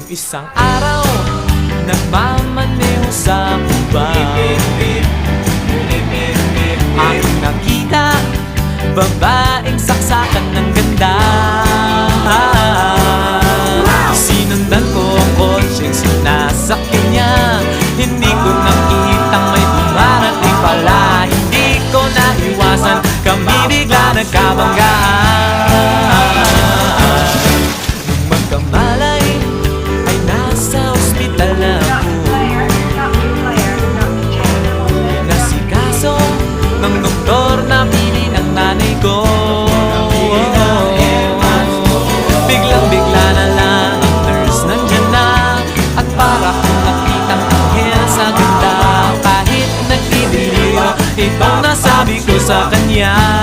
Isang araw, nagmamaneho sa kuba, aking nakita, babaeng saksakan ng ganda. Sinundan ko ang kotseng sinasakyan niya, hindi ko nakitang may dumarating pala. Hindi ko naiwasan, kami bigla nagkabanggaan. Nung magkamalay, ay nasa ospital na ako, nasikaso ng doktor na pili ng nanay ko. Biglang-bigla na lang ang nurse nandyan na, at para kong nakitang anghel sa ganda. Kahit nagdidiliyo, itong nasabi ko sa kanya.